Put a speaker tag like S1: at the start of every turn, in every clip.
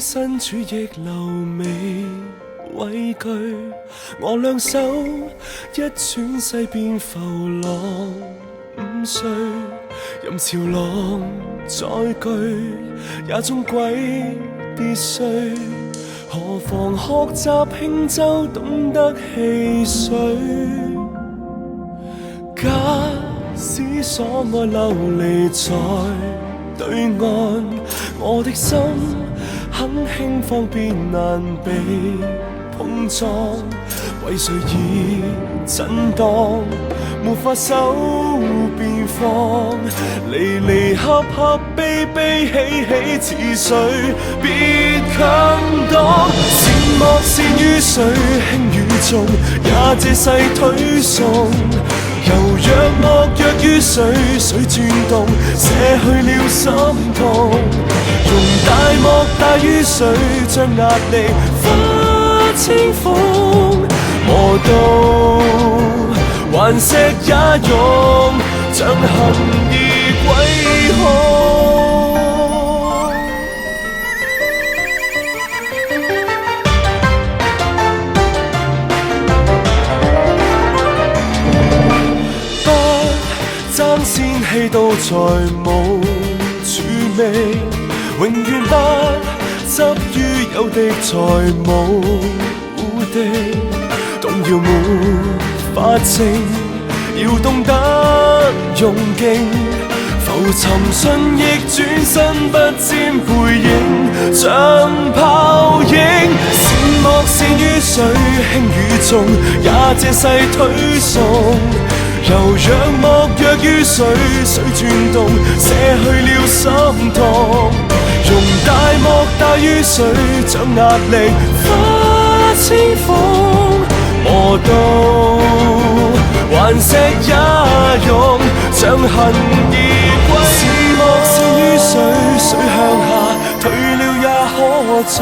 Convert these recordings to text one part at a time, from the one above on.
S1: 身處逆流未畏懼，我兩手一轉世變浮浪午睡，任潮浪再巨，也終歸跌碎。何妨學習輕舟，懂得戲水。假使所愛流離在對岸，我的心很輕放，便難被碰撞。為誰而震盪，沒法收便放，離離合合，悲悲喜喜，似水別強擋。善惡善與誰，輕與重，也這世推送。柔弱惡弱於水，水轉動，捨去了心痛。容大莫大於水，將壓力化清風。磨刀頑石也勇，將恨意歸空。不爭先氣到才無處味，永遠不執於有敵才無地。動搖沒法靜，要懂得用勁。浮沉順逆轉身，不沾背影，像泡影。善惡善於水，輕與重，也這世推送。柔弱莫弱於水，水轉動，捨去了心痛。容大莫大於水，將壓力化清風。磨刀頑石也勇，將恨意歸。善惡善於水，水向下退了也可進。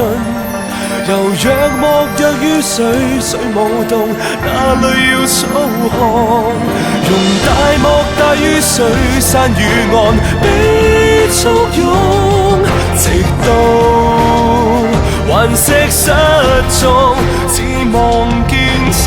S1: 柔弱莫弱於水，水舞動，哪裏要操控？容大莫大於水，山與岸被簇擁，直到頑石失蹤，只望見清